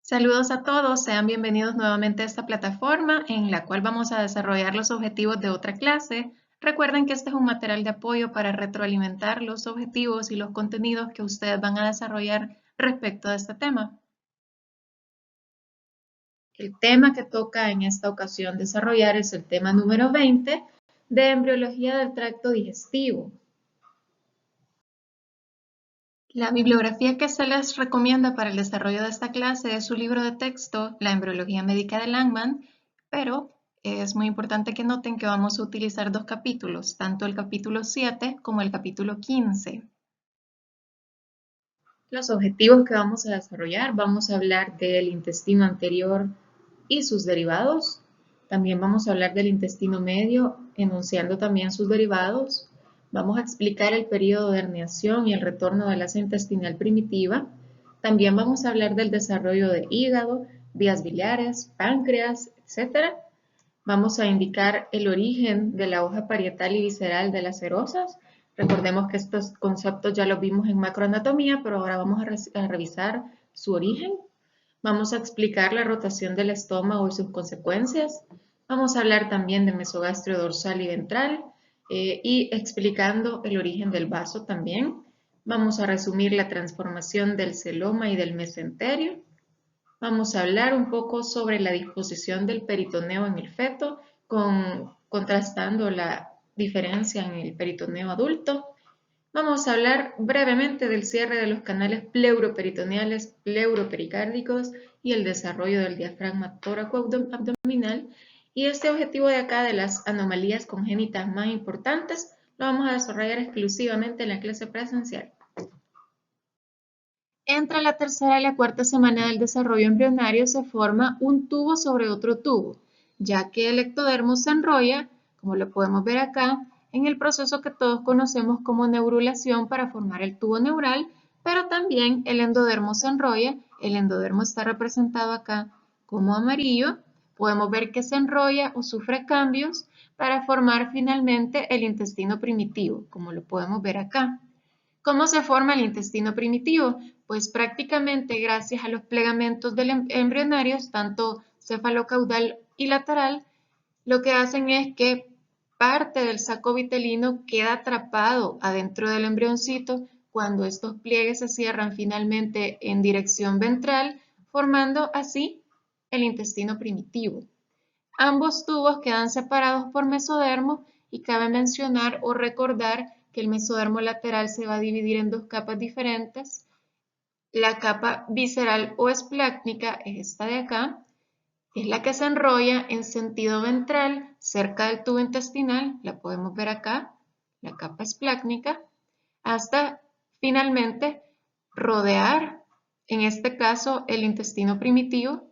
Saludos a todos, sean bienvenidos nuevamente a esta plataforma en la cual vamos a desarrollar los objetivos de otra clase. Recuerden que este es un material de apoyo para retroalimentar los objetivos y los contenidos que ustedes van a desarrollar respecto a este tema. El tema que toca en esta ocasión desarrollar es el tema número 20 de embriología del tracto digestivo. La bibliografía que se les recomienda para el desarrollo de esta clase es su libro de texto, La embriología médica de Langman, pero es muy importante que noten que vamos a utilizar dos capítulos, tanto el capítulo 7 como el capítulo 15. Los objetivos que vamos a desarrollar, vamos a hablar del intestino anterior y sus derivados. También vamos a hablar del intestino medio, enunciando también sus derivados. Vamos a explicar el periodo de herniación y el retorno de la asa intestinal primitiva. También vamos a hablar del desarrollo de hígado, vías biliares, páncreas, etc. Vamos a indicar el origen de la hoja parietal y visceral de las serosas. Recordemos que estos conceptos ya los vimos en macroanatomía, pero ahora vamos a revisar su origen. Vamos a explicar la rotación del estómago y sus consecuencias. Vamos a hablar también de mesogastrio dorsal y ventral y explicando el origen del vaso también. Vamos a resumir la transformación del celoma y del mesenterio. Vamos a hablar un poco sobre la disposición del peritoneo en el feto, contrastando la diferencia en el peritoneo adulto. Vamos a hablar brevemente del cierre de los canales pleuroperitoneales, pleuropericárdicos y el desarrollo del diafragma tóraco-abdominal. Y este objetivo de acá de las anomalías congénitas más importantes lo vamos a desarrollar exclusivamente en la clase presencial. Entre la tercera y la cuarta semana del desarrollo embrionario se forma un tubo sobre otro tubo, ya que el ectodermo se enrolla, como lo podemos ver acá, en el proceso que todos conocemos como neurulación para formar el tubo neural, pero también el endodermo se enrolla, el endodermo está representado acá como amarillo, podemos ver que se enrolla o sufre cambios para formar finalmente el intestino primitivo, como lo podemos ver acá. ¿Cómo se forma el intestino primitivo? Pues prácticamente gracias a los plegamentos embrionarios, tanto cefalocaudal y lateral, lo que hacen es que parte del saco vitelino queda atrapado adentro del embrioncito cuando estos pliegues se cierran finalmente en dirección ventral, formando así el intestino primitivo. Ambos tubos quedan separados por mesodermo y cabe mencionar o recordar que el mesodermo lateral se va a dividir en dos capas diferentes. La capa visceral o esplácnica es esta de acá, es la que se enrolla en sentido ventral cerca del tubo intestinal, la podemos ver acá, la capa esplácnica, hasta finalmente rodear, en este caso, el intestino primitivo,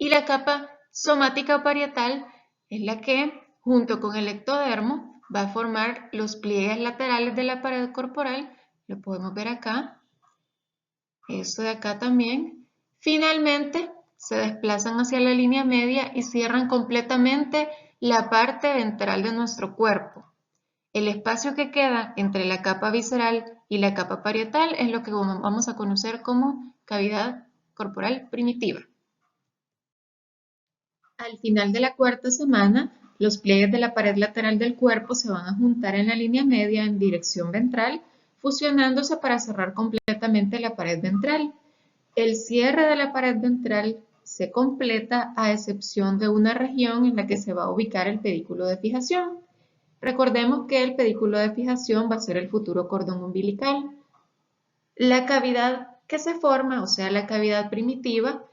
y la capa somática o parietal es la que, junto con el ectodermo, va a formar los pliegues laterales de la pared corporal, lo podemos ver acá, esto de acá también. Finalmente, se desplazan hacia la línea media y cierran completamente la parte ventral de nuestro cuerpo. El espacio que queda entre la capa visceral y la capa parietal es lo que vamos a conocer como cavidad corporal primitiva. Al final de la cuarta semana, los pliegues de la pared lateral del cuerpo se van a juntar en la línea media en dirección ventral, fusionándose para cerrar completamente la pared ventral. El cierre de la pared ventral se completa a excepción de una región en la que se va a ubicar el pedículo de fijación. Recordemos que el pedículo de fijación va a ser el futuro cordón umbilical. La cavidad que se forma, o sea, la cavidad primitiva,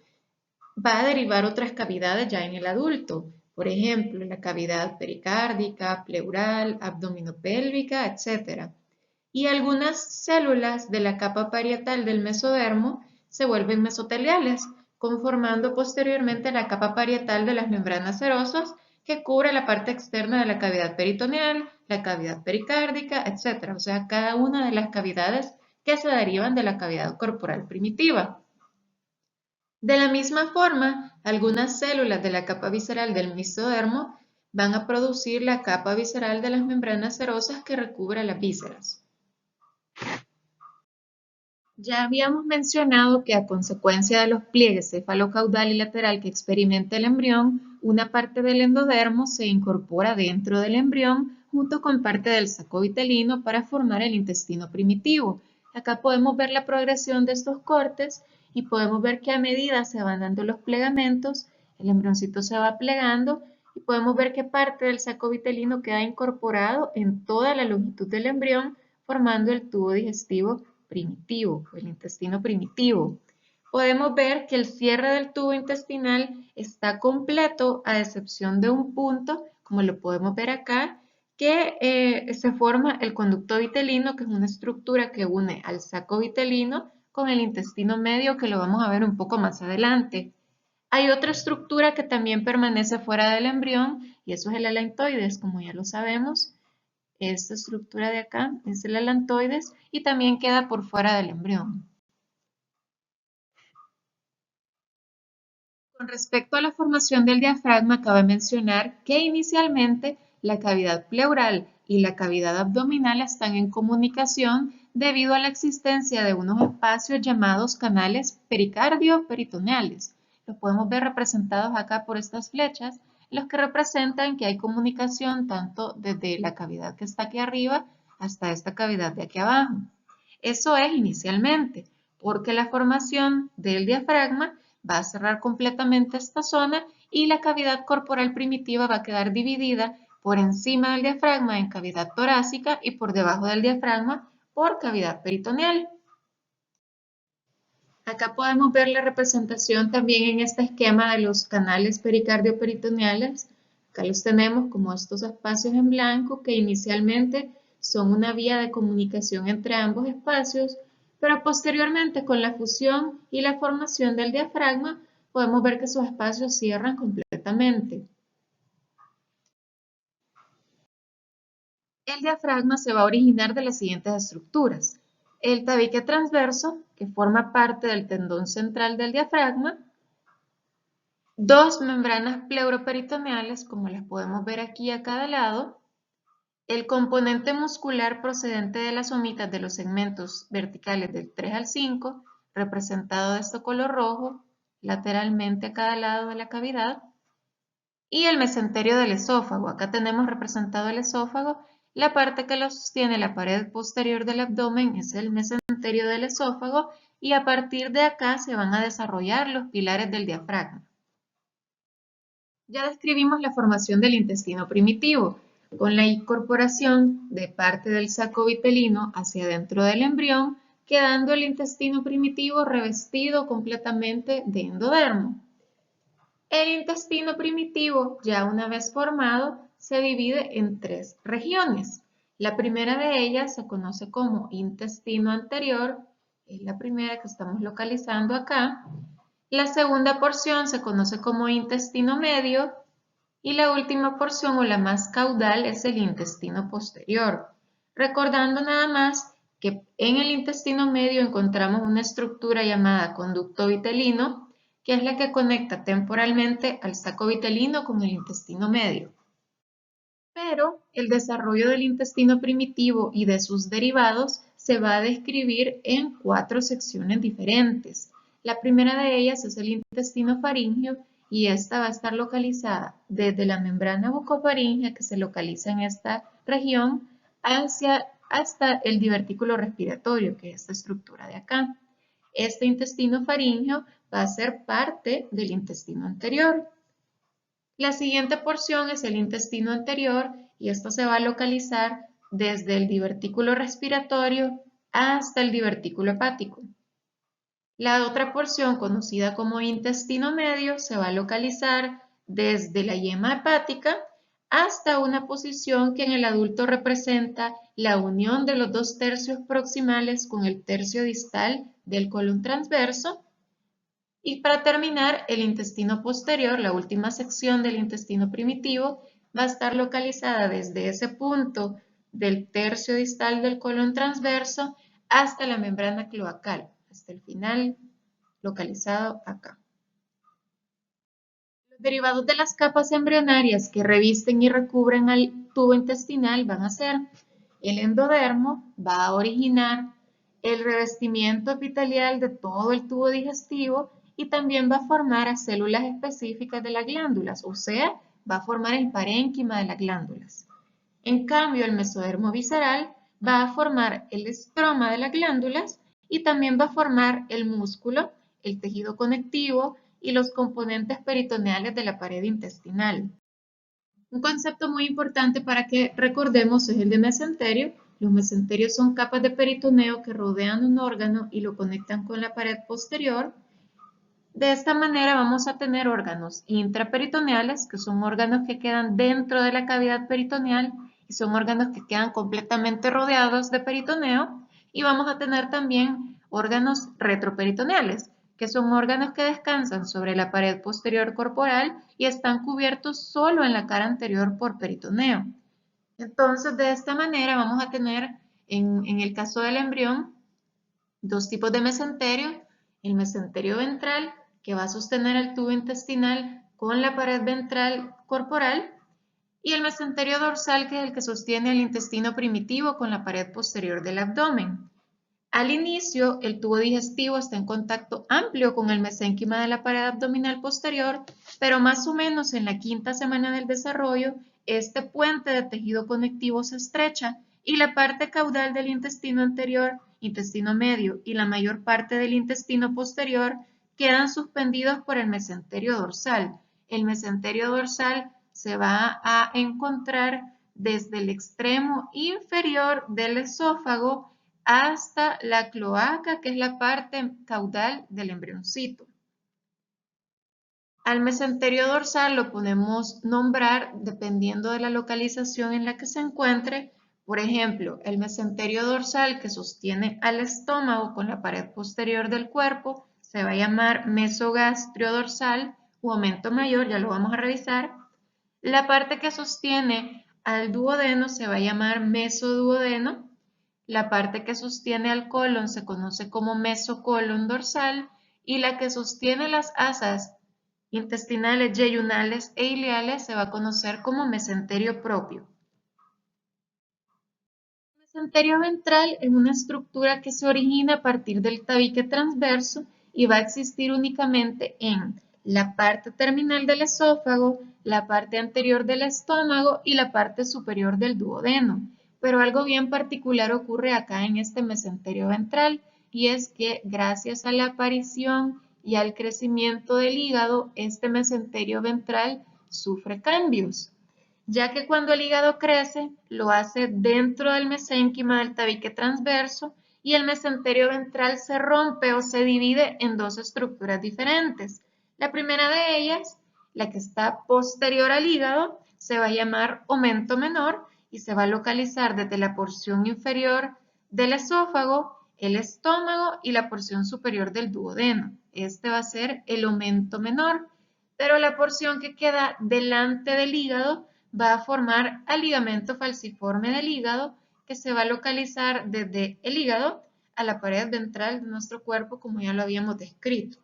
va a derivar otras cavidades ya en el adulto, por ejemplo, la cavidad pericárdica, pleural, abdominopélvica, etc. Y algunas células de la capa parietal del mesodermo se vuelven mesoteliales, conformando posteriormente la capa parietal de las membranas serosas que cubre la parte externa de la cavidad peritoneal, la cavidad pericárdica, etc. O sea, cada una de las cavidades que se derivan de la cavidad corporal primitiva. De la misma forma, algunas células de la capa visceral del mesodermo van a producir la capa visceral de las membranas serosas que recubre las vísceras. Ya habíamos mencionado que a consecuencia de los pliegues cefalocaudal y lateral que experimenta el embrión, una parte del endodermo se incorpora dentro del embrión junto con parte del saco vitelino para formar el intestino primitivo. Acá podemos ver la progresión de estos cortes y podemos ver que a medida se van dando los plegamentos, el embrioncito se va plegando y podemos ver que parte del saco vitelino queda incorporado en toda la longitud del embrión, formando el tubo digestivo primitivo, el intestino primitivo. Podemos ver que el cierre del tubo intestinal está completo a excepción de un punto, como lo podemos ver acá, que se forma el conducto vitelino, que es una estructura que une al saco vitelino con el intestino medio, que lo vamos a ver un poco más adelante. Hay otra estructura que también permanece fuera del embrión y eso es el alantoides, como ya lo sabemos. Esta estructura de acá es el alantoides y también queda por fuera del embrión. Con respecto a la formación del diafragma, cabe mencionar que inicialmente la cavidad pleural y la cavidad abdominal están en comunicación debido a la existencia de unos espacios llamados canales pericardio-peritoneales. Los podemos ver representados acá por estas flechas, los que representan que hay comunicación tanto desde la cavidad que está aquí arriba hasta esta cavidad de aquí abajo. Eso es inicialmente, porque la formación del diafragma va a cerrar completamente esta zona y la cavidad corporal primitiva va a quedar dividida por encima del diafragma en cavidad torácica y por debajo del diafragma por cavidad peritoneal. Acá podemos ver la representación también en este esquema de los canales pericardio-peritoneales. Acá los tenemos como estos espacios en blanco que inicialmente son una vía de comunicación entre ambos espacios, pero posteriormente con la fusión y la formación del diafragma podemos ver que esos espacios cierran completamente. El diafragma se va a originar de las siguientes estructuras. El tabique transverso, que forma parte del tendón central del diafragma, dos membranas pleuroperitoneales, como las podemos ver aquí a cada lado, el componente muscular procedente de las somitas de los segmentos verticales del 3 al 5, representado de este color rojo, lateralmente a cada lado de la cavidad, y el mesenterio del esófago. Acá tenemos representado el esófago. La parte que lo sostiene la pared posterior del abdomen es el mesenterio del esófago y a partir de acá se van a desarrollar los pilares del diafragma. Ya describimos la formación del intestino primitivo, con la incorporación de parte del saco vitelino hacia dentro del embrión, quedando el intestino primitivo revestido completamente de endodermo. El intestino primitivo, ya una vez formado, se divide en tres regiones. La primera de ellas se conoce como intestino anterior, es la primera que estamos localizando acá. La segunda porción se conoce como intestino medio y la última porción o la más caudal es el intestino posterior. Recordando nada más que en el intestino medio encontramos una estructura llamada conducto vitelino, que es la que conecta temporalmente al saco vitelino con el intestino medio. Pero el desarrollo del intestino primitivo y de sus derivados se va a describir en cuatro secciones diferentes. La primera de ellas es el intestino faríngeo y esta va a estar localizada desde la membrana bucofaríngea que se localiza en esta región hasta el divertículo respiratorio, que es esta estructura de acá. Este intestino faríngeo va a ser parte del intestino anterior. La siguiente porción es el intestino anterior y esto se va a localizar desde el divertículo respiratorio hasta el divertículo hepático. La otra porción, conocida como intestino medio, se va a localizar desde la yema hepática hasta una posición que en el adulto representa la unión de los dos tercios proximales con el tercio distal del colon transverso. Y para terminar, el intestino posterior, la última sección del intestino primitivo, va a estar localizada desde ese punto del tercio distal del colon transverso hasta la membrana cloacal, hasta el final localizado acá. Los derivados de las capas embrionarias que revisten y recubren al tubo intestinal van a ser el endodermo, va a originar el revestimiento epitelial de todo el tubo digestivo y también va a formar a células específicas de las glándulas, o sea, va a formar el parénquima de las glándulas. En cambio, el mesodermo visceral va a formar el estroma de las glándulas y también va a formar el músculo, el tejido conectivo y los componentes peritoneales de la pared intestinal. Un concepto muy importante para que recordemos es el de mesenterio. Los mesenterios son capas de peritoneo que rodean un órgano y lo conectan con la pared posterior. De esta manera vamos a tener órganos intraperitoneales, que son órganos que quedan dentro de la cavidad peritoneal y son órganos que quedan completamente rodeados de peritoneo. Y vamos a tener también órganos retroperitoneales, que son órganos que descansan sobre la pared posterior corporal y están cubiertos solo en la cara anterior por peritoneo. Entonces, de esta manera vamos a tener, en el caso del embrión, dos tipos de mesenterio: el mesenterio ventral, que va a sostener el tubo intestinal con la pared ventral corporal, y el mesenterio dorsal, que es el que sostiene el intestino primitivo con la pared posterior del abdomen. Al inicio, el tubo digestivo está en contacto amplio con el mesénquima de la pared abdominal posterior, pero más o menos en la quinta semana del desarrollo, este puente de tejido conectivo se estrecha y la parte caudal del intestino anterior, intestino medio y la mayor parte del intestino posterior quedan suspendidos por el mesenterio dorsal. El mesenterio dorsal se va a encontrar desde el extremo inferior del esófago hasta la cloaca, que es la parte caudal del embrioncito. Al mesenterio dorsal lo podemos nombrar dependiendo de la localización en la que se encuentre. Por ejemplo, el mesenterio dorsal que sostiene al estómago con la pared posterior del cuerpo se va a llamar mesogastrio dorsal u aumento mayor, ya lo vamos a revisar. La parte que sostiene al duodeno se va a llamar mesoduodeno. La parte que sostiene al colon se conoce como mesocolon dorsal y la que sostiene las asas intestinales, yeyunales e ileales se va a conocer como mesenterio propio. El mesenterio ventral es una estructura que se origina a partir del tabique transverso y va a existir únicamente en la parte terminal del esófago, la parte anterior del estómago y la parte superior del duodeno. Pero algo bien particular ocurre acá en este mesenterio ventral, y es que gracias a la aparición y al crecimiento del hígado, este mesenterio ventral sufre cambios, ya que cuando el hígado crece, lo hace dentro del mesénquima del tabique transverso y el mesenterio ventral se rompe o se divide en dos estructuras diferentes. La primera de ellas, la que está posterior al hígado, se va a llamar aumento menor y se va a localizar desde la porción inferior del esófago, el estómago y la porción superior del duodeno. Este va a ser el aumento menor, pero la porción que queda delante del hígado va a formar al ligamento falciforme del hígado, que se va a localizar desde el hígado a la pared ventral de nuestro cuerpo, como ya lo habíamos descrito.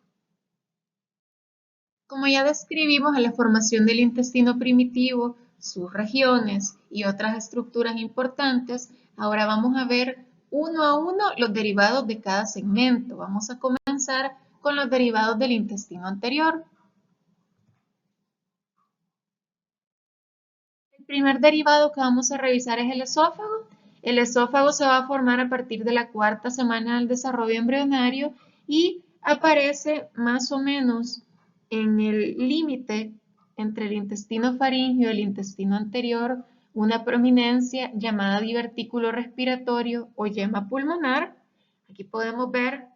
Como ya describimos en la formación del intestino primitivo, sus regiones y otras estructuras importantes, ahora vamos a ver uno a uno los derivados de cada segmento. Vamos a comenzar con los derivados del intestino anterior. El primer derivado que vamos a revisar es el esófago. El esófago se va a formar a partir de la cuarta semana del desarrollo embrionario y aparece más o menos en el límite entre el intestino faríngeo y el intestino anterior, una prominencia llamada divertículo respiratorio o yema pulmonar. Aquí podemos ver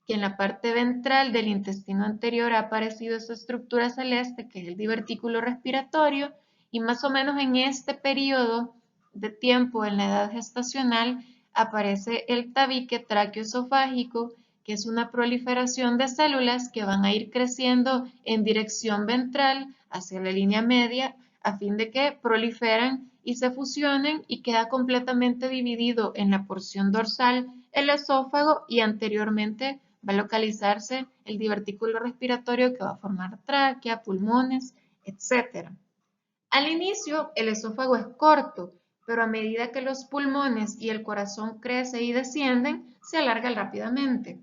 que en la parte ventral del intestino anterior ha aparecido esta estructura celeste que es el divertículo respiratorio, y más o menos en este periodo de tiempo en la edad gestacional aparece el tabique tráqueo-esofágico, que es una proliferación de células que van a ir creciendo en dirección ventral hacia la línea media a fin de que proliferan y se fusionen, y queda completamente dividido en la porción dorsal el esófago y anteriormente va a localizarse el divertículo respiratorio que va a formar tráquea, pulmones, etc. Al inicio, el esófago es corto, pero a medida que los pulmones y el corazón crecen y descienden, se alarga rápidamente.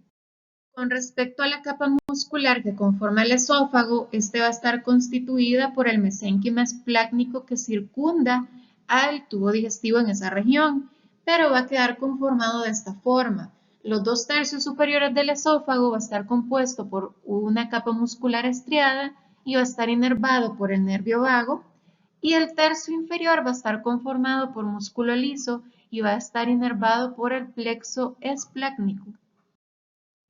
Con respecto a la capa muscular que conforma el esófago, este va a estar constituida por el mesénquima esplácnico que circunda al tubo digestivo en esa región, pero va a quedar conformado de esta forma. Los 2/3 superiores del esófago va a estar compuesto por una capa muscular estriada y va a estar inervado por el nervio vago, y el tercio inferior va a estar conformado por músculo liso y va a estar inervado por el plexo esplácnico.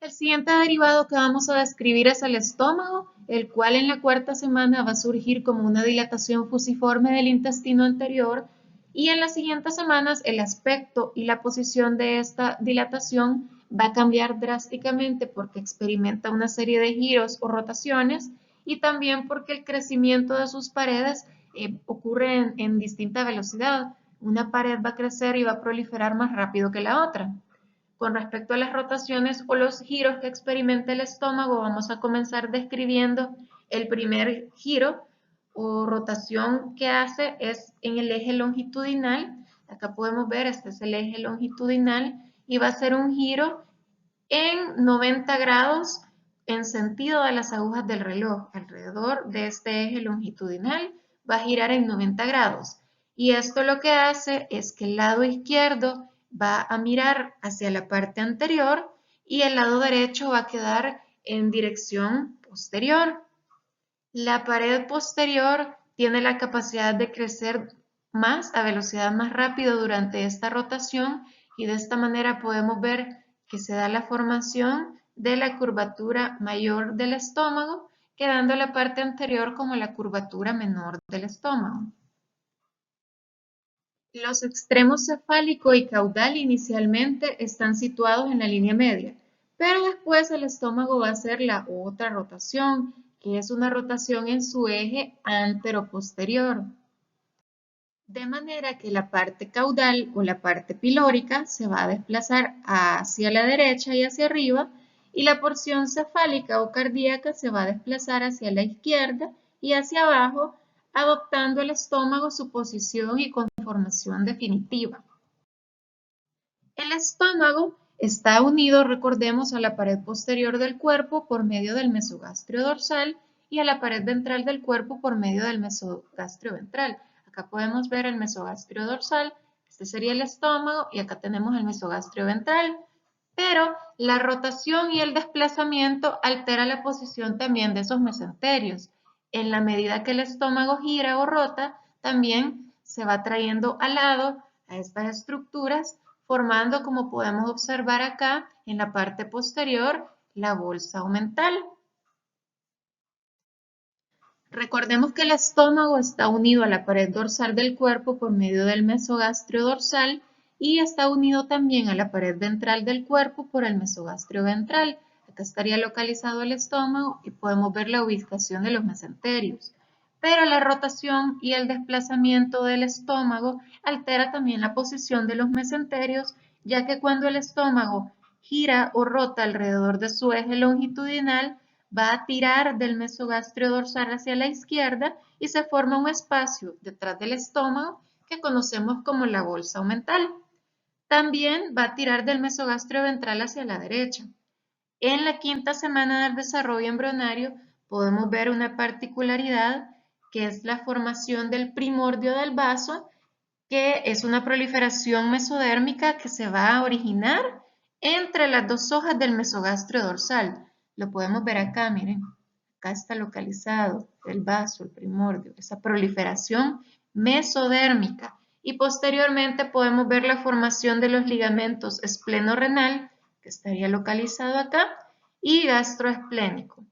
El siguiente derivado que vamos a describir es el estómago, el cual en la cuarta semana va a surgir como una dilatación fusiforme del intestino anterior, y en las siguientes semanas el aspecto y la posición de esta dilatación va a cambiar drásticamente porque experimenta una serie de giros o rotaciones, y también porque el crecimiento de sus paredes ocurre en distinta velocidad. Una pared va a crecer y va a proliferar más rápido que la otra. Con respecto a las rotaciones o los giros que experimenta el estómago, vamos a comenzar describiendo el primer giro o rotación que hace es en el eje longitudinal. Acá podemos ver, este es el eje longitudinal y va a ser un giro en 90 grados en sentido de las agujas del reloj. Alrededor de este eje longitudinal va a girar en 90 grados. Y esto lo que hace es que el lado izquierdo va a mirar hacia la parte anterior y el lado derecho va a quedar en dirección posterior. La pared posterior tiene la capacidad de crecer más a velocidad más rápido durante esta rotación, y de esta manera podemos ver que se da la formación de la curvatura mayor del estómago, quedando la parte anterior como la curvatura menor del estómago. Los extremos cefálico y caudal inicialmente están situados en la línea media, pero después el estómago va a hacer la otra rotación, que es una rotación en su eje anteroposterior. De manera que la parte caudal o la parte pilórica se va a desplazar hacia la derecha y hacia arriba, y la porción cefálica o cardíaca se va a desplazar hacia la izquierda y hacia abajo, adoptando el estómago su posición y conformación definitiva. El estómago está unido, recordemos, a la pared posterior del cuerpo por medio del mesogastrio dorsal y a la pared ventral del cuerpo por medio del mesogastrio ventral. Acá podemos ver el mesogastrio dorsal, este sería el estómago, y acá tenemos el mesogastrio ventral. Pero la rotación y el desplazamiento altera la posición también de esos mesenterios. En la medida que el estómago gira o rota, también se va trayendo al lado a estas estructuras, formando, como podemos observar acá en la parte posterior, la bolsa omental. Recordemos que el estómago está unido a la pared dorsal del cuerpo por medio del mesogastrio dorsal y está unido también a la pared ventral del cuerpo por el mesogastrio ventral. Acá estaría localizado el estómago y podemos ver la ubicación de los mesenterios. Pero la rotación y el desplazamiento del estómago altera también la posición de los mesenterios, ya que cuando el estómago gira o rota alrededor de su eje longitudinal, va a tirar del mesogastrio dorsal hacia la izquierda y se forma un espacio detrás del estómago que conocemos como la bolsa omental. También va a tirar del mesogastrio ventral hacia la derecha. En la quinta semana del desarrollo embrionario podemos ver una particularidad que es la formación del primordio del vaso, que es una proliferación mesodérmica que se va a originar entre las dos hojas del mesogastrio dorsal. Lo podemos ver acá, miren, acá está localizado el vaso, el primordio, esa proliferación mesodérmica. Y posteriormente podemos ver la formación de los ligamentos espleno-renal, que estaría localizado acá, y gastroesplénico.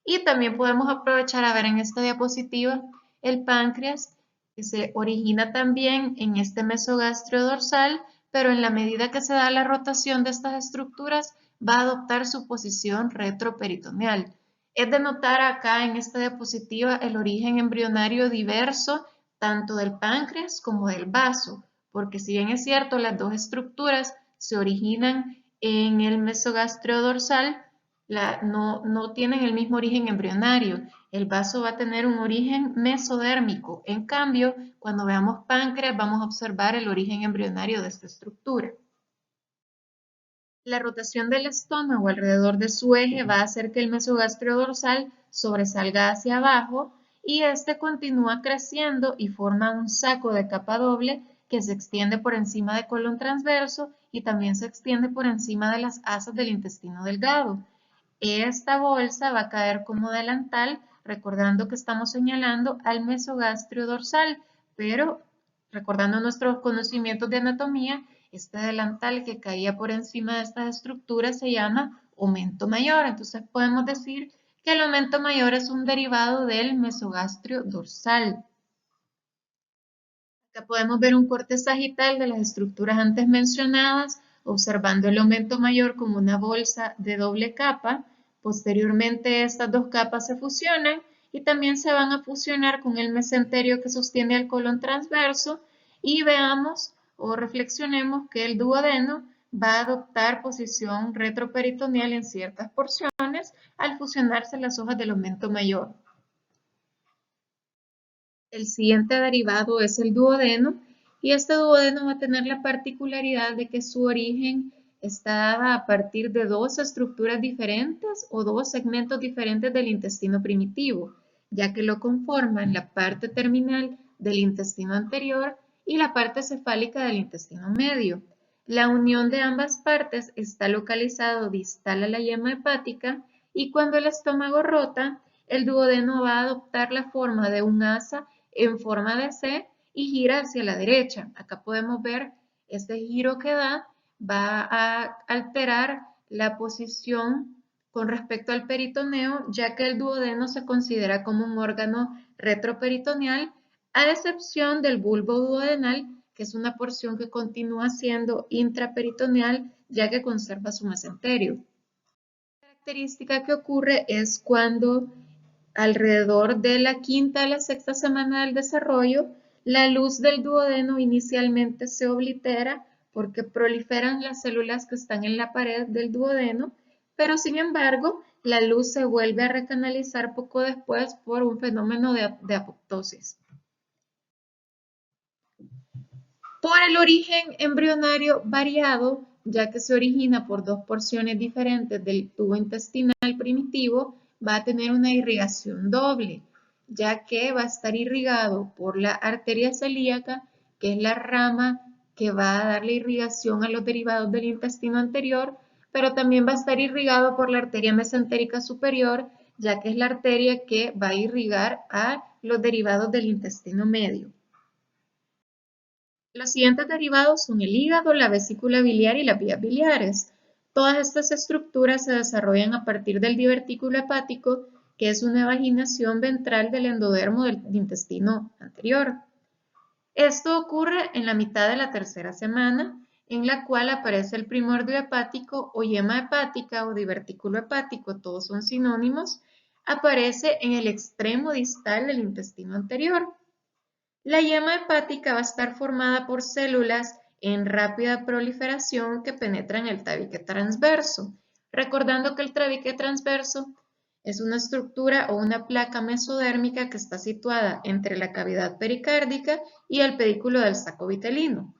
Y también podemos aprovechar a ver en esta diapositiva el páncreas, que se origina también en este mesogastrio dorsal, pero en la medida que se da la rotación de estas estructuras, va a adoptar su posición retroperitoneal. Es de notar acá en esta diapositiva el origen embrionario diverso tanto del páncreas como del vaso, porque si bien es cierto, las dos estructuras se originan en el mesogastrio dorsal, no tienen el mismo origen embrionario. el vaso va a tener un origen mesodérmico. En cambio, cuando veamos páncreas, vamos a observar el origen embrionario de esta estructura. La rotación del estómago alrededor de su eje va a hacer que el mesogastrio dorsal sobresalga hacia abajo y este continúa creciendo y forma un saco de capa doble que se extiende por encima del colon transverso y también se extiende por encima de las asas del intestino delgado. Esta bolsa va a caer como delantal, recordando que estamos señalando al mesogastrio dorsal, pero recordando nuestros conocimientos de anatomía, este delantal que caía por encima de estas estructuras se llama aumento mayor. Entonces podemos decir que el aumento mayor es un derivado del mesogastrio dorsal. Acá podemos ver un corte sagital de las estructuras antes mencionadas, observando el aumento mayor como una bolsa de doble capa. Posteriormente estas dos capas se fusionan y también se van a fusionar con el mesenterio que sostiene el colon transverso y veamos o reflexionemos que el duodeno va a adoptar posición retroperitoneal en ciertas porciones al fusionarse las hojas del aumento mayor. El siguiente derivado es el duodeno y este duodeno va a tener la particularidad de que su origen está dada a partir de dos estructuras diferentes o dos segmentos diferentes del intestino primitivo, ya que lo conforman la parte terminal del intestino anterior y la parte cefálica del intestino medio. La unión de ambas partes está localizado distal a la yema hepática y cuando el estómago rota, el duodeno va a adoptar la forma de un asa en forma de C y gira hacia la derecha. Acá podemos ver este giro que da, va a alterar la posición con respecto al peritoneo, ya que el duodeno se considera como un órgano retroperitoneal, a excepción del bulbo duodenal, que es una porción que continúa siendo intraperitoneal, ya que conserva su mesenterio. La característica que ocurre es cuando alrededor de la quinta a la sexta semana del desarrollo, la luz del duodeno inicialmente se oblitera porque proliferan las células que están en la pared del duodeno, pero sin embargo, la luz se vuelve a recanalizar poco después por un fenómeno de apoptosis. Por el origen embrionario variado, ya que se origina por dos porciones diferentes del tubo intestinal primitivo, va a tener una irrigación doble, ya que va a estar irrigado por la arteria celíaca, que es la rama que va a darle irrigación a los derivados del intestino anterior, pero también va a estar irrigado por la arteria mesentérica superior, ya que es la arteria que va a irrigar a los derivados del intestino medio. Los siguientes derivados son el hígado, la vesícula biliar y las vías biliares. Todas estas estructuras se desarrollan a partir del divertículo hepático, que es una vaginación ventral del endodermo del intestino anterior. Esto ocurre en la mitad de la tercera semana, en la cual aparece el primordio hepático o yema hepática o divertículo hepático, todos son sinónimos, aparece en el extremo distal del intestino anterior. La yema hepática va a estar formada por células en rápida proliferación que penetran el tabique transverso. Recordando que el tabique transverso es una estructura o una placa mesodérmica que está situada entre la cavidad pericárdica y el pedículo del saco vitelino.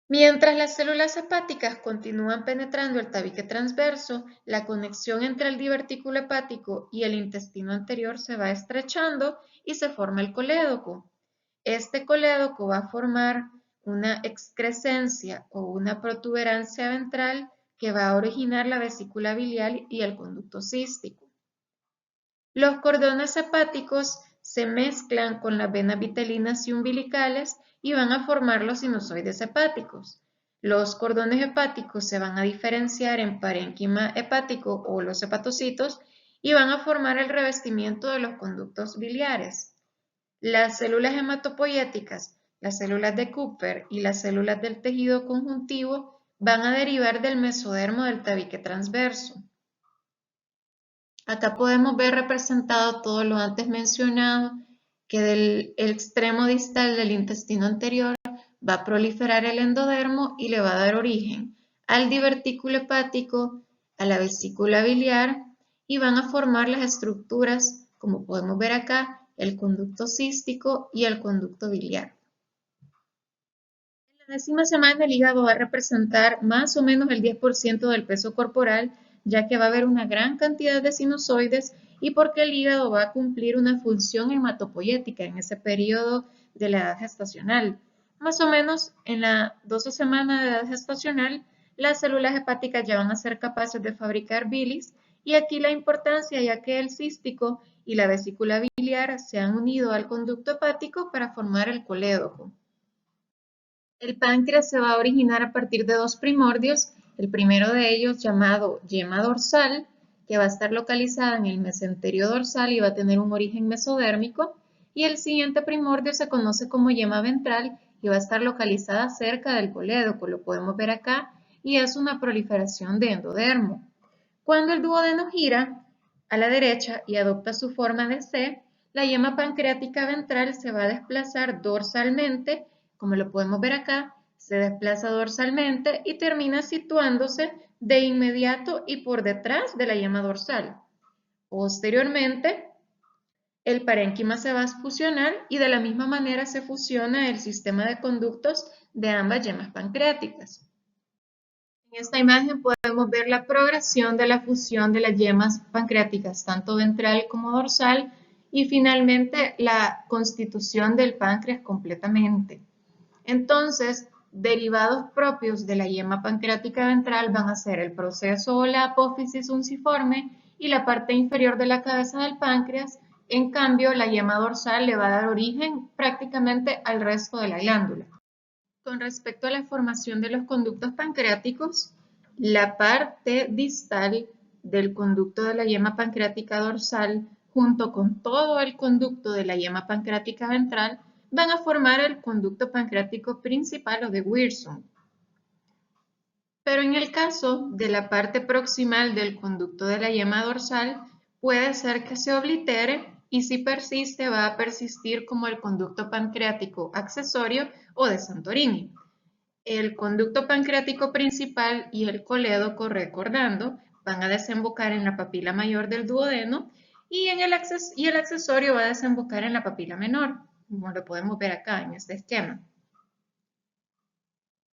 Mientras las células hepáticas continúan penetrando el tabique transverso, la conexión entre el divertículo hepático y el intestino anterior se va estrechando y se forma el colédoco. Este colédoco va a formar una excrescencia o una protuberancia ventral que va a originar la vesícula biliar y el conducto cístico. Los cordones hepáticos se mezclan con las venas vitelinas y umbilicales y van a formar los sinusoides hepáticos. Los cordones hepáticos se van a diferenciar en parénquima hepático o los hepatocitos y van a formar el revestimiento de los conductos biliares. Las células hematopoyéticas, las células de Kupffer y las células del tejido conjuntivo van a derivar del mesodermo del tabique transverso. Acá podemos ver representado todo lo antes mencionado, que del extremo distal del intestino anterior va a proliferar el endodermo y le va a dar origen al divertículo hepático, a la vesícula biliar y van a formar las estructuras, como podemos ver acá, el conducto cístico y el conducto biliar. En la 10ª semana el hígado va a representar más o menos el 10% del peso corporal, ya que va a haber una gran cantidad de sinusoides y porque el hígado va a cumplir una función hematopoyética en ese periodo de la edad gestacional. Más o menos en la 12 semana de edad gestacional, las células hepáticas ya van a ser capaces de fabricar bilis y aquí la importancia ya que el cístico y la vesícula biliar se han unido al conducto hepático para formar el colédoco. El páncreas se va a originar a partir de dos primordios, el primero de ellos llamado yema dorsal, que va a estar localizada en el mesenterio dorsal y va a tener un origen mesodérmico, y el siguiente primordio se conoce como yema ventral y va a estar localizada cerca del colédoco, lo podemos ver acá, y es una proliferación de endodermo. Cuando el duodeno gira a la derecha y adopta su forma de C, la yema pancreática ventral se va a desplazar dorsalmente, como lo podemos ver acá, se desplaza dorsalmente y termina situándose de inmediato y por detrás de la yema dorsal. Posteriormente, el parénquima se va a fusionar y de la misma manera se fusiona el sistema de conductos de ambas yemas pancreáticas. En esta imagen podemos ver la progresión de la fusión de las yemas pancreáticas, tanto ventral como dorsal, y finalmente la constitución del páncreas completamente. Entonces, derivados propios de la yema pancreática ventral van a ser el proceso o la apófisis unciforme y la parte inferior de la cabeza del páncreas. En cambio, la yema dorsal le va a dar origen prácticamente al resto de la glándula. Con respecto a la formación de los conductos pancreáticos, la parte distal del conducto de la yema pancreática dorsal junto con todo el conducto de la yema pancreática ventral van a formar el conducto pancreático principal o de Wirsung. Pero en el caso de la parte proximal del conducto de la yema dorsal, puede ser que se oblitere y si persiste va a persistir como el conducto pancreático accesorio o de Santorini. El conducto pancreático principal y el colédoco, recordando, van a desembocar en la papila mayor del duodeno y el accesorio va a desembocar en la papila menor, como lo podemos ver acá en este esquema.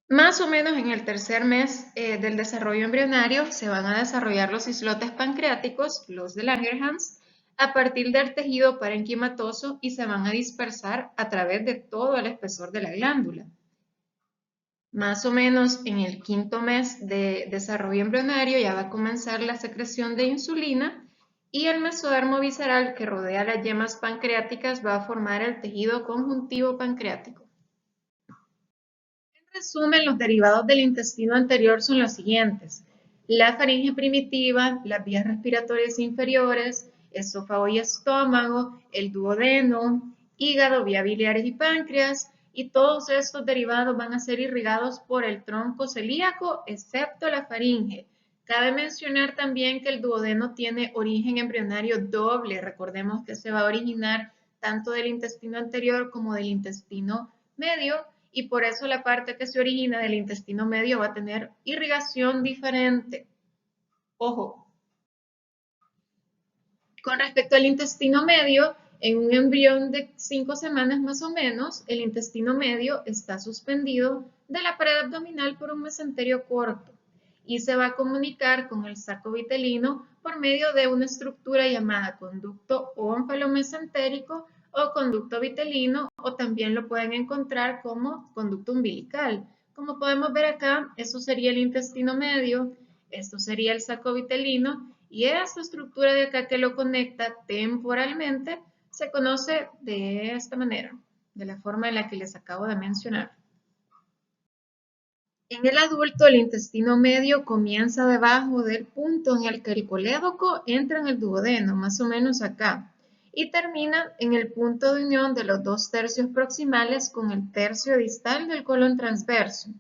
Más o menos en el tercer mes del desarrollo embrionario se van a desarrollar los islotes pancreáticos, los de Langerhans, a partir del tejido parenquimatoso y se van a dispersar a través de todo el espesor de la glándula. Más o menos en el quinto mes de desarrollo embrionario ya va a comenzar la secreción de insulina y el mesodermo visceral que rodea las yemas pancreáticas va a formar el tejido conjuntivo pancreático. En resumen, los derivados del intestino anterior son los siguientes: la faringe primitiva, las vías respiratorias inferiores, esófago y estómago, el duodeno, hígado, vía biliares y páncreas, y todos estos derivados van a ser irrigados por el tronco celíaco, excepto la faringe. Cabe mencionar también que el duodeno tiene origen embrionario doble. Recordemos que se va a originar tanto del intestino anterior como del intestino medio, y por eso la parte que se origina del intestino medio va a tener irrigación diferente. Ojo, con respecto al intestino medio, en un embrión de 5 semanas más o menos, el intestino medio está suspendido de la pared abdominal por un mesenterio corto y se va a comunicar con el saco vitelino por medio de una estructura llamada conducto ómfalo-mesentérico o conducto vitelino, o también lo pueden encontrar como conducto umbilical. Como podemos ver acá, eso sería el intestino medio, esto sería el saco vitelino, y esta estructura de acá que lo conecta temporalmente se conoce de esta manera, de la forma en la que les acabo de mencionar. En el adulto, el intestino medio comienza debajo del punto en el que el colédoco entra en el duodeno, más o menos acá, y termina en el punto de unión de los 2/3 proximales con el tercio distal del colon transverso.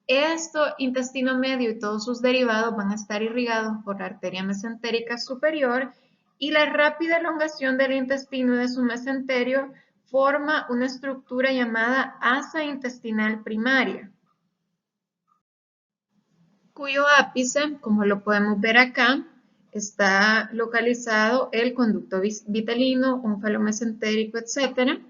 Esto, intestino medio y todos sus derivados van a estar irrigados por la arteria mesentérica superior y la rápida elongación del intestino y de su mesenterio forma una estructura llamada asa intestinal primaria, cuyo ápice, como lo podemos ver acá, está localizado el conducto vitelino, ónfalo-mesentérico, etc.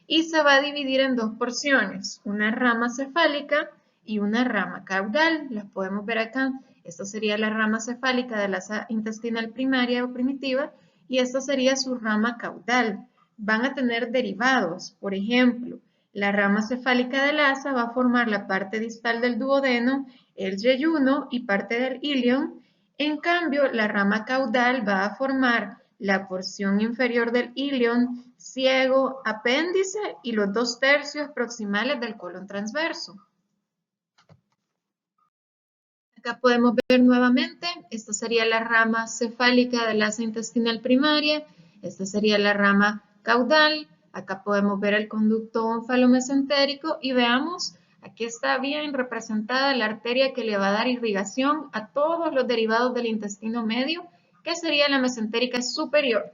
Y se va a dividir en dos porciones, una rama cefálica y una rama caudal. Las podemos ver acá. Esta sería la rama cefálica de la asa intestinal primaria o primitiva y esta sería su rama caudal. Van a tener derivados, por ejemplo, la rama cefálica del asa va a formar la parte distal del duodeno, el yeyuno y parte del ilion. En cambio, la rama caudal va a formar la porción inferior del ilion, ciego, apéndice y los 2/3 proximales del colon transverso. Acá podemos ver nuevamente, esta sería la rama cefálica del asa intestinal primaria, esta sería la rama caudal, acá podemos ver el conducto ónfalo-mesentérico y veamos, aquí está bien representada la arteria que le va a dar irrigación a todos los derivados del intestino medio, que sería la mesentérica superior.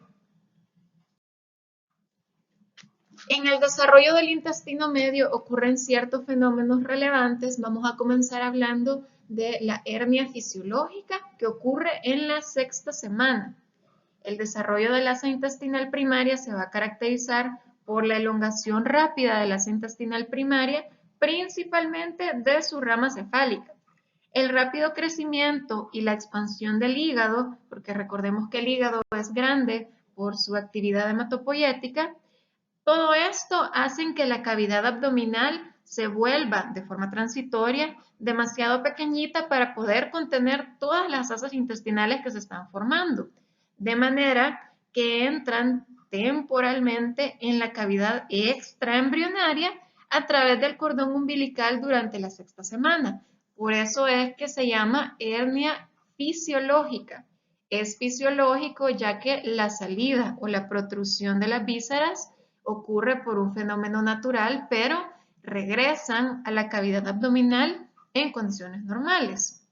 En el desarrollo del intestino medio ocurren ciertos fenómenos relevantes. Vamos a comenzar hablando de la hernia fisiológica que ocurre en la 6ª semana. El desarrollo del asa intestinal primaria se va a caracterizar por la elongación rápida del asa intestinal primaria, principalmente de su rama cefálica. El rápido crecimiento y la expansión del hígado, porque recordemos que el hígado es grande por su actividad hematopoyética, todo esto hace que la cavidad abdominal se vuelva de forma transitoria demasiado pequeñita para poder contener todas las asas intestinales que se están formando, de manera que entran temporalmente en la cavidad extraembrionaria a través del cordón umbilical durante la 6ª semana. Por eso es que se llama hernia fisiológica. Es fisiológico ya que la salida o la protrusión de las vísceras ocurre por un fenómeno natural, pero regresan a la cavidad abdominal en condiciones normales.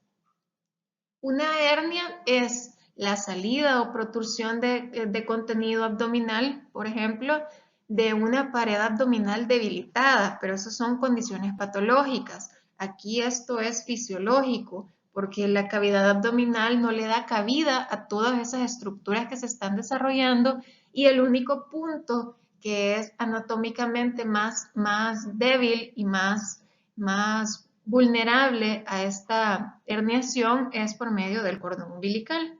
Una hernia es la salida o protrusión de contenido abdominal, por ejemplo, de una pared abdominal debilitada, pero esas son condiciones patológicas. Aquí esto es fisiológico, porque la cavidad abdominal no le da cabida a todas esas estructuras que se están desarrollando y el único punto que es anatómicamente más débil y más vulnerable a esta herniación es por medio del cordón umbilical.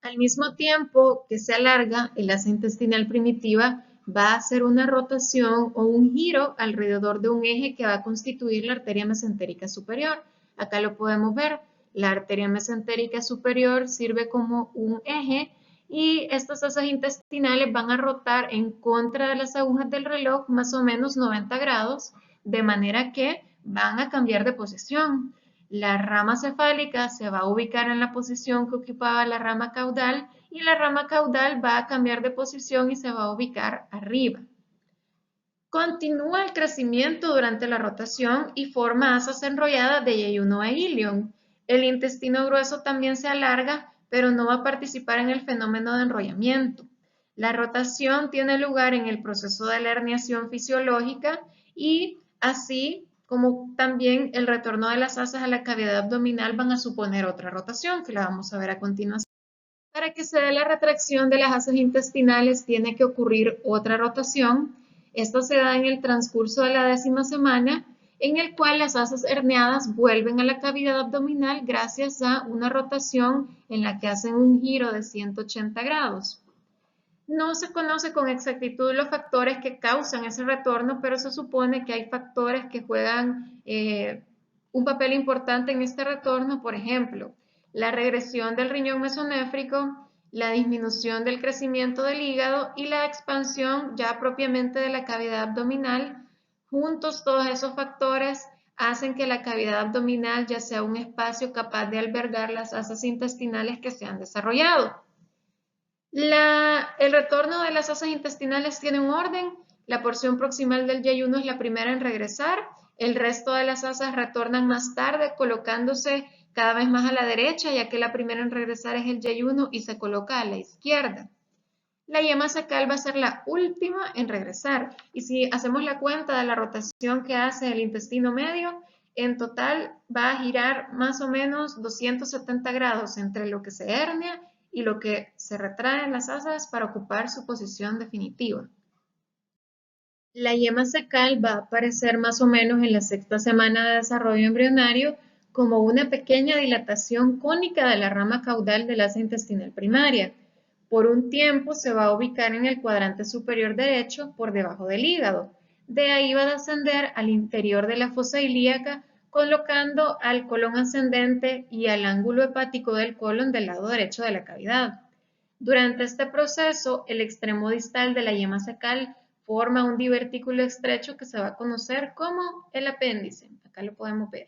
Al mismo tiempo que se alarga, el asa intestinal primitiva va a hacer una rotación o un giro alrededor de un eje que va a constituir la arteria mesentérica superior. Acá lo podemos ver, la arteria mesentérica superior sirve como un eje y estas asas intestinales van a rotar en contra de las agujas del reloj más o menos 90 grados, de manera que van a cambiar de posición. La rama cefálica se va a ubicar en la posición que ocupaba la rama caudal y la rama caudal va a cambiar de posición y se va a ubicar arriba. Continúa el crecimiento durante la rotación y forma asas enrolladas de yeyuno e ilion. El intestino grueso también se alarga, pero no va a participar en el fenómeno de enrollamiento. La rotación tiene lugar en el proceso de la herniación fisiológica y así como también el retorno de las asas a la cavidad abdominal van a suponer otra rotación, que la vamos a ver a continuación. Para que se dé la retracción de las asas intestinales tiene que ocurrir otra rotación. Esto se da en el transcurso de la 10ª semana, en el cual las asas herniadas vuelven a la cavidad abdominal gracias a una rotación en la que hacen un giro de 180 grados. No se conoce con exactitud los factores que causan ese retorno, pero se supone que hay factores que juegan un papel importante en este retorno, por ejemplo, la regresión del riñón mesonéfrico, la disminución del crecimiento del hígado y la expansión ya propiamente de la cavidad abdominal. Juntos todos esos factores hacen que la cavidad abdominal ya sea un espacio capaz de albergar las asas intestinales que se han desarrollado. El retorno de las asas intestinales tiene un orden. La porción proximal del yeyuno es la primera en regresar. El resto de las asas retornan más tarde, colocándose cada vez más a la derecha, ya que la primera en regresar es el yeyuno y se coloca a la izquierda. La yema sacal va a ser la última en regresar. Y si hacemos la cuenta de la rotación que hace el intestino medio, En total va a girar más o menos 270 grados entre lo que se hernia y lo que se retrae en las asas para ocupar su posición definitiva. La yema cecal va a aparecer más o menos en la sexta semana de desarrollo embrionario como una pequeña dilatación cónica de la rama caudal del asa intestinal primaria. Por un tiempo se va a ubicar en el cuadrante superior derecho por debajo del hígado. De ahí va a descender al interior de la fosa ilíaca, colocando al colon ascendente y al ángulo hepático del colon del lado derecho de la cavidad. Durante este proceso, el extremo distal de la yema cecal forma un divertículo estrecho que se va a conocer como el apéndice. Acá lo podemos ver.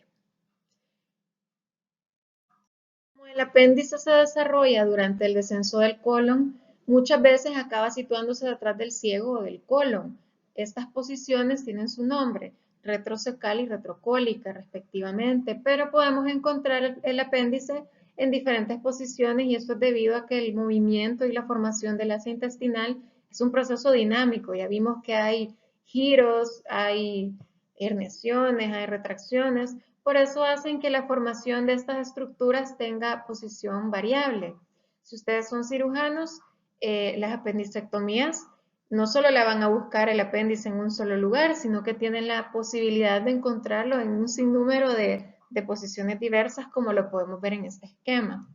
Como el apéndice se desarrolla durante el descenso del colon, muchas veces acaba situándose detrás del ciego o del colon. Estas posiciones tienen su nombre, retrocecal y retrocólica respectivamente, pero podemos encontrar el apéndice en diferentes posiciones y esto es debido a que el movimiento y la formación del asa intestinal es un proceso dinámico. Ya vimos que hay giros, hay herniaciones, hay retracciones, por eso hacen que la formación de estas estructuras tenga posición variable. Si ustedes son cirujanos, las apendicectomías no solo la van a buscar el apéndice en un solo lugar, sino que tienen la posibilidad de encontrarlo en un sinnúmero de posiciones diversas, como lo podemos ver en este esquema.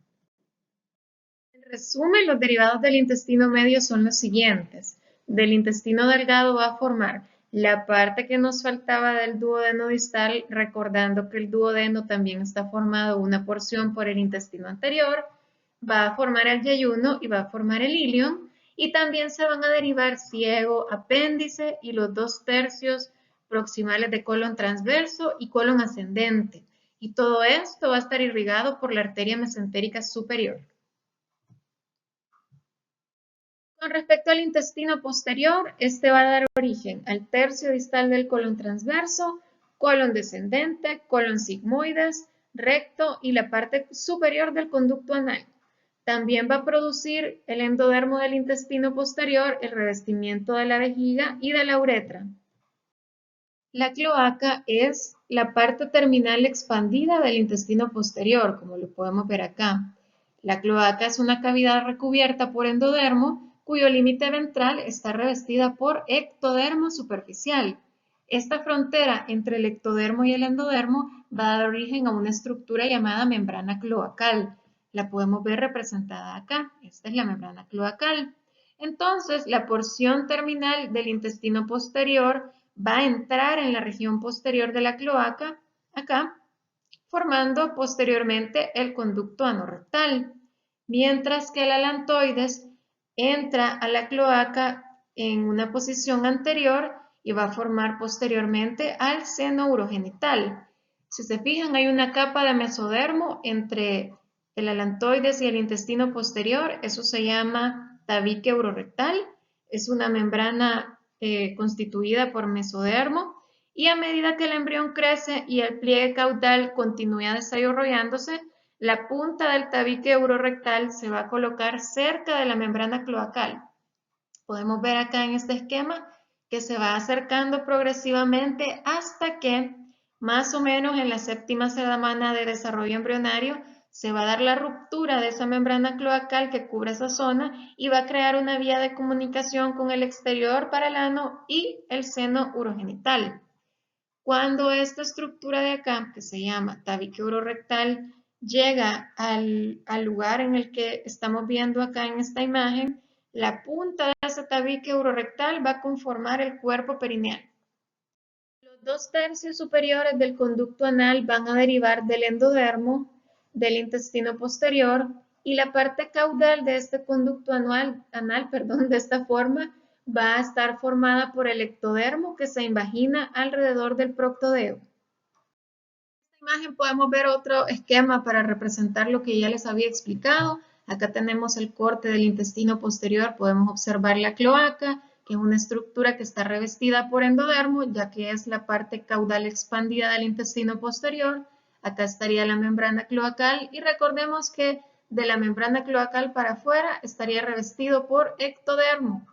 En resumen, los derivados del intestino medio son los siguientes. Del intestino delgado va a formar la parte que nos faltaba del duodeno distal, recordando que el duodeno también está formado una porción por el intestino anterior, va a formar el yeyuno y va a formar el ilion, y también se van a derivar ciego, apéndice y los 2/3 proximales de colon transverso y colon ascendente. Y todo esto va a estar irrigado por la arteria mesentérica superior. Con respecto al intestino posterior, este va a dar origen al tercio distal del colon transverso, colon descendente, colon sigmoides, recto y la parte superior del conducto anal. También va a producir el endodermo del intestino posterior, el revestimiento de la vejiga y de la uretra. La cloaca es la parte terminal expandida del intestino posterior, como lo podemos ver acá. La cloaca es una cavidad recubierta por endodermo cuyo límite ventral está revestida por ectodermo superficial. Esta frontera entre el ectodermo y el endodermo va a dar origen a una estructura llamada membrana cloacal. La podemos ver representada acá. Esta es la membrana cloacal. Entonces, la porción terminal del intestino posterior va a entrar en la región posterior de la cloaca, acá, formando posteriormente el conducto anorrectal, mientras que el alantoides entra a la cloaca en una posición anterior y va a formar posteriormente al seno urogenital. Si se fijan, hay una capa de mesodermo entre el alantoides y el intestino posterior, eso se llama tabique urorectal, es una membrana constituida por mesodermo y a medida que el embrión crece y el pliegue caudal continúa desarrollándose, la punta del tabique urorectal se va a colocar cerca de la membrana cloacal. Podemos ver acá en este esquema que se va acercando progresivamente hasta que más o menos en la séptima semana de desarrollo embrionario se va a dar la ruptura de esa membrana cloacal que cubre esa zona y va a crear una vía de comunicación con el exterior para el ano y el seno urogenital. Cuando esta estructura de acá, que se llama tabique urorectal, llega al lugar en el que estamos viendo acá en esta imagen, la punta de ese tabique urorectal va a conformar el cuerpo perineal. Los 2/3 superiores del conducto anal van a derivar del endodermo, del intestino posterior, y la parte caudal de este conducto anal, de esta forma, va a estar formada por el ectodermo que se invagina alrededor del proctodeo. En esta imagen podemos ver otro esquema para representar lo que ya les había explicado. Acá tenemos el corte del intestino posterior, podemos observar la cloaca, que es una estructura que está revestida por endodermo, ya que es la parte caudal expandida del intestino posterior. Acá estaría la membrana cloacal y recordemos que de la membrana cloacal para afuera estaría revestido por ectodermo.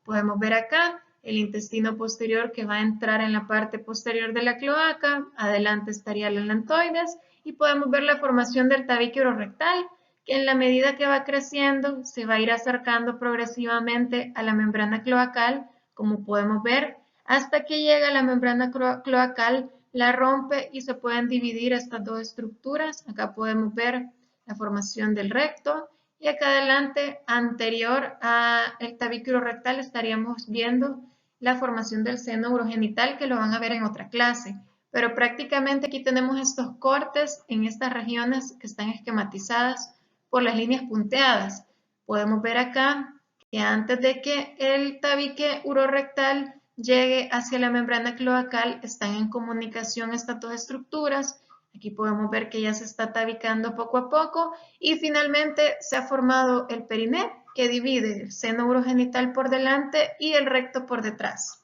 Podemos ver acá el intestino posterior que va a entrar en la parte posterior de la cloaca, adelante estaría el alantoides y podemos ver la formación del tabique urorectal, que en la medida que va creciendo se va a ir acercando progresivamente a la membrana cloacal, como podemos ver, hasta que llega a la membrana cloacal, la rompe y se pueden dividir estas dos estructuras. Acá podemos ver la formación del recto y acá adelante, anterior al tabique urorectal, estaríamos viendo la formación del seno urogenital, que lo van a ver en otra clase. Pero prácticamente aquí tenemos estos cortes en estas regiones que están esquematizadas por las líneas punteadas. Podemos ver acá que antes de que el tabique urorectal llegue hacia la membrana cloacal, están en comunicación estas dos estructuras. Aquí podemos ver que ya se está tabicando poco a poco y finalmente se ha formado el periné, que divide el seno urogenital por delante y el recto por detrás.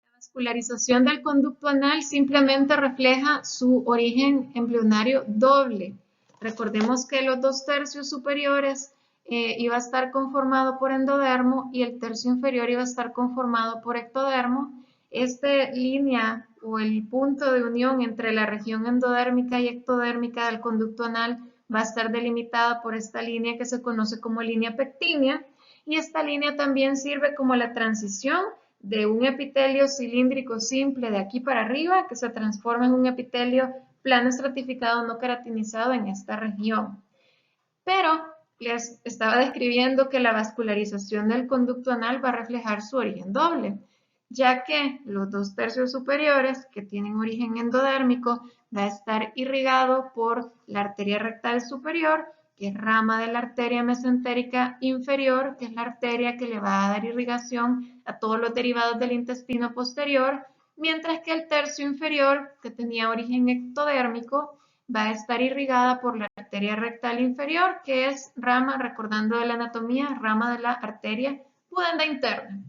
La vascularización del conducto anal simplemente refleja su origen embrionario doble. Recordemos que los 2/3 superiores iba a estar conformado por endodermo y el tercio inferior iba a estar conformado por ectodermo. Esta línea o el punto de unión entre la región endodérmica y ectodérmica del conducto anal va a estar delimitada por esta línea que se conoce como línea pectínea, y esta línea también sirve como la transición de un epitelio cilíndrico simple de aquí para arriba que se transforma en un epitelio plano estratificado no queratinizado en esta región. Pero les estaba describiendo que la vascularización del conducto anal va a reflejar su origen doble, ya que los 2/3 superiores, que tienen origen endodérmico, va a estar irrigado por la arteria rectal superior, que es rama de la arteria mesentérica inferior, que es la arteria que le va a dar irrigación a todos los derivados del intestino posterior, mientras que el tercio inferior, que tenía origen ectodérmico, va a estar irrigada por la arteria rectal inferior, que es rama, recordando de la anatomía, rama de la arteria pudenda interna.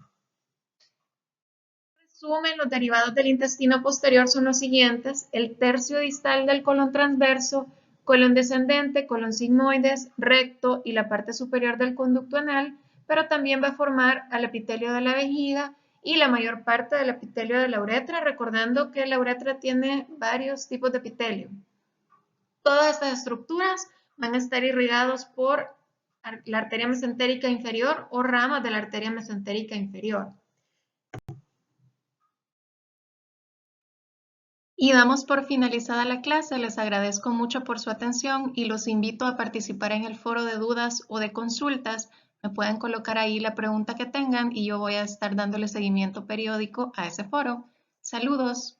En resumen, los derivados del intestino posterior son los siguientes: el tercio distal del colon transverso, colon descendente, colon sigmoides, recto y la parte superior del conducto anal, pero también va a formar al epitelio de la vejiga y la mayor parte del epitelio de la uretra, recordando que la uretra tiene varios tipos de epitelio. Todas estas estructuras van a estar irrigados por la arteria mesentérica inferior o ramas de la arteria mesentérica inferior. Y damos por finalizada la clase. Les agradezco mucho por su atención y los invito a participar en el foro de dudas o de consultas. Me pueden colocar ahí la pregunta que tengan y yo voy a estar dándole seguimiento periódico a ese foro. Saludos.